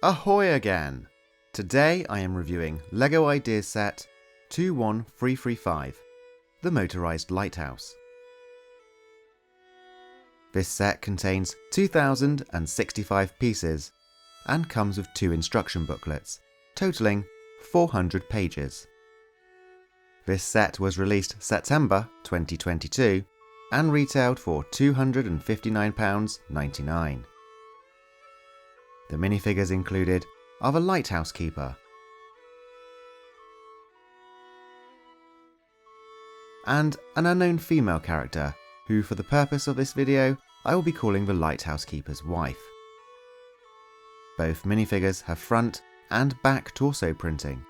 Ahoy again! Today I am reviewing LEGO Ideas Set 21335, the Motorised Lighthouse. This set contains 2,065 pieces and comes with 2 instruction booklets, totaling 400 pages. This set was released September 2022 and retailed for £259.99. The minifigures included are the lighthouse keeper and an unknown female character who, for the purpose of this video, I will be calling the lighthouse keeper's wife. Both minifigures have front and back torso printing,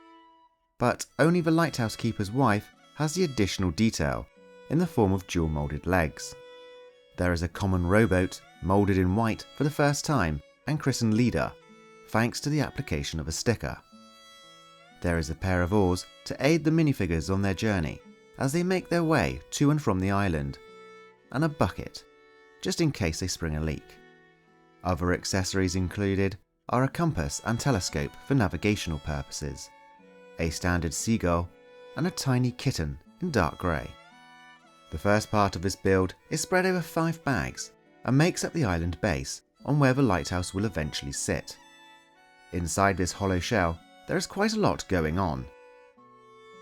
but only the lighthouse keeper's wife has the additional detail in the form of dual moulded legs. There is a common rowboat moulded in white for the first time and christened Leader, thanks to the application of a sticker. There is a pair of oars to aid the minifigures on their journey as they make their way to and from the island, and a bucket, just in case they spring a leak. Other accessories included are a compass and telescope for navigational purposes, a standard seagull, and a tiny kitten in dark grey. The first part of this build is spread over 5 bags and makes up the island base on where the lighthouse will eventually sit. Inside this hollow shell, there is quite a lot going on.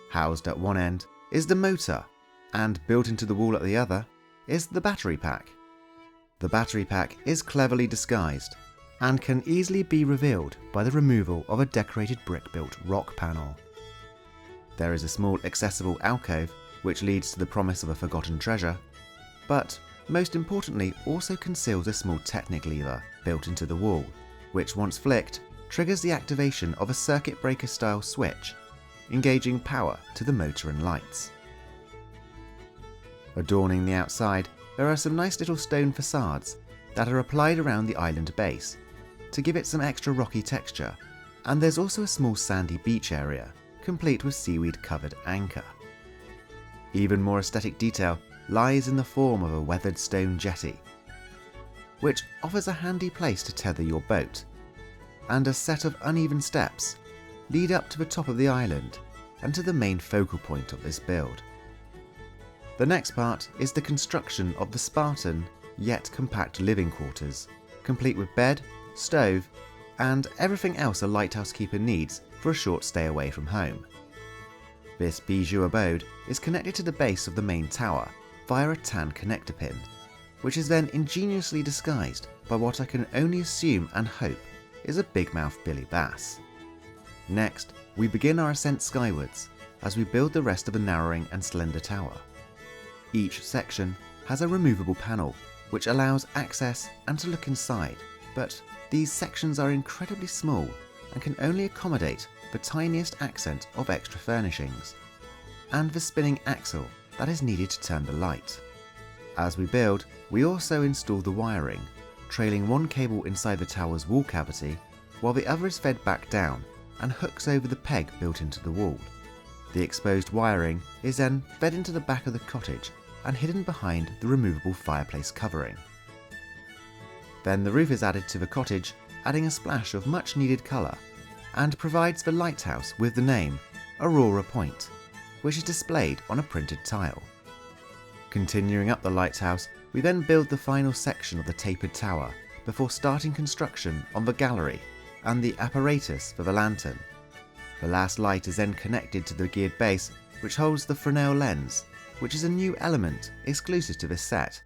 Housed at one end is the motor, and built into the wall at the other is the battery pack. The battery pack is cleverly disguised and can easily be revealed by the removal of a decorated brick-built rock panel. There is a small accessible alcove which leads to the promise of a forgotten treasure, but most importantly also conceals a small Technic lever built into the wall, which once flicked triggers the activation of a circuit breaker style switch, engaging power to the motor and lights. Adorning the outside, there are some nice little stone facades that are applied around the island base to give it some extra rocky texture, and there's also a small sandy beach area complete with seaweed covered anchor. Even more aesthetic detail lies in the form of a weathered stone jetty, which offers a handy place to tether your boat, and a set of uneven steps lead up to the top of the island and to the main focal point of this build. The next part is the construction of the Spartan yet compact living quarters, complete with bed, stove, and everything else a lighthouse keeper needs for a short stay away from home. This bijou abode is connected to the base of the main tower via a tan connector pin, which is then ingeniously disguised by what I can only assume and hope is a big-mouth Billy Bass. Next, we begin our ascent skywards as we build the rest of the narrowing and slender tower. Each section has a removable panel which allows access and to look inside, but these sections are incredibly small and can only accommodate the tiniest accent of extra furnishings, and the spinning axle that is needed to turn the light. As we build, we also install the wiring, trailing one cable inside the tower's wall cavity, while the other is fed back down and hooks over the peg built into the wall. The exposed wiring is then fed into the back of the cottage and hidden behind the removable fireplace covering. Then the roof is added to the cottage, adding a splash of much needed colour, and provides the lighthouse with the name Aurora Point, which is displayed on a printed tile. Continuing up the lighthouse, we then build the final section of the tapered tower before starting construction on the gallery and the apparatus for the lantern. The last light is then connected to the geared base, which holds the Fresnel lens, which is a new element exclusive to this set,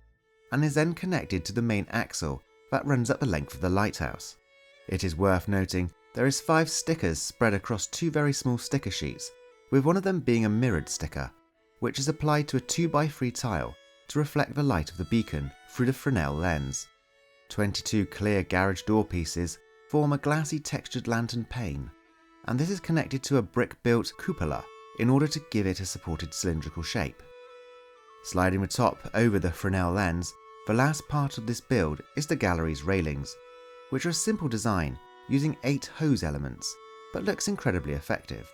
and is then connected to the main axle that runs up the length of the lighthouse. It is worth noting there is 5 stickers spread across 2 very small sticker sheets, with one of them being a mirrored sticker, which is applied to a 2x3 tile to reflect the light of the beacon through the Fresnel lens. 22 clear garage door pieces form a glassy textured lantern pane, and this is connected to a brick-built cupola in order to give it a supported cylindrical shape. Sliding the top over the Fresnel lens, the last part of this build is the gallery's railings, which are a simple design using 8 hose elements, but looks incredibly effective.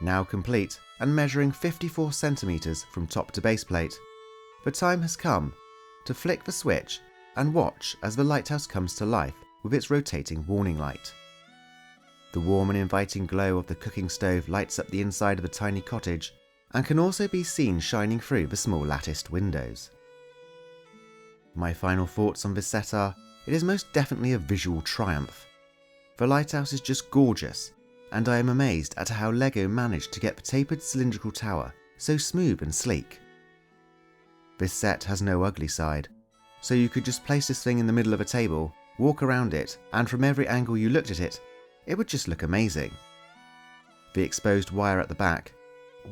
Now complete and measuring 54 centimeters from top to base plate, the time has come to flick the switch and watch as the lighthouse comes to life with its rotating warning light. The warm and inviting glow of the cooking stove lights up the inside of the tiny cottage and can also be seen shining through the small latticed windows. My final thoughts on this set are, it is most definitely a visual triumph. The lighthouse is just gorgeous, and I am amazed at how LEGO managed to get the tapered cylindrical tower so smooth and sleek. This set has no ugly side, so you could just place this thing in the middle of a table, walk around it, and from every angle you looked at it, it would just look amazing. The exposed wire at the back,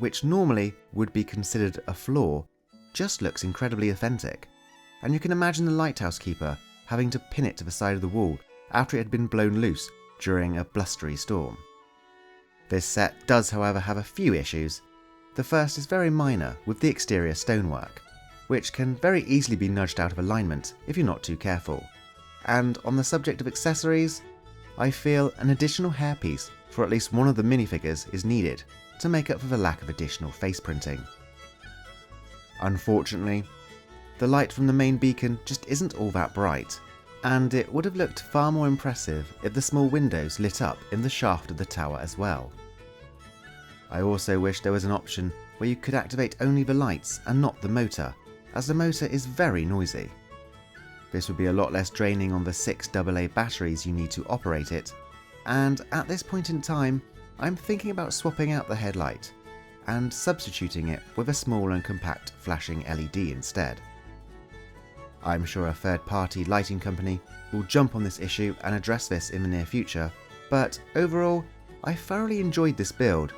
which normally would be considered a flaw, just looks incredibly authentic, and you can imagine the lighthouse keeper having to pin it to the side of the wall after it had been blown loose during a blustery storm. This set does, however, have a few issues. The first is very minor with the exterior stonework, which can very easily be nudged out of alignment if you're not too careful. And on the subject of accessories, I feel an additional hairpiece for at least one of the minifigures is needed to make up for the lack of additional face printing. Unfortunately, the light from the main beacon just isn't all that bright, and it would have looked far more impressive if the small windows lit up in the shaft of the tower as well. I also wish there was an option where you could activate only the lights and not the motor, as the motor is very noisy. This would be a lot less draining on the 6 AA batteries you need to operate it, and at this point in time, I'm thinking about swapping out the headlight and substituting it with a small and compact flashing LED instead. I'm sure a third-party lighting company will jump on this issue and address this in the near future, but overall, I thoroughly enjoyed this build,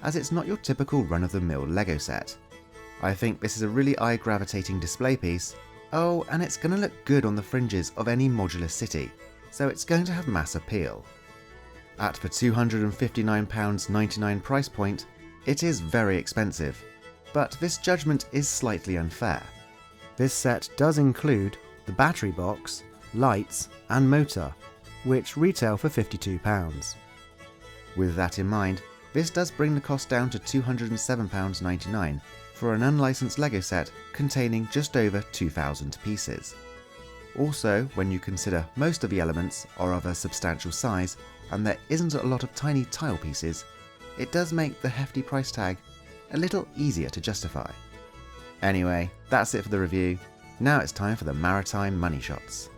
as it's not your typical run-of-the-mill LEGO set. I think this is a really eye-gravitating display piece. Oh, and it's going to look good on the fringes of any modular city, so it's going to have mass appeal. At the £259.99 price point, it is very expensive, but this judgment is slightly unfair. This set does include the battery box, lights and motor, which retail for £52. With that in mind, this does bring the cost down to £207.99 for an unlicensed LEGO set containing just over 2,000 pieces. Also, when you consider most of the elements are of a substantial size and there isn't a lot of tiny tile pieces, it does make the hefty price tag a little easier to justify. Anyway, that's it for the review. Now it's time for the maritime money shots.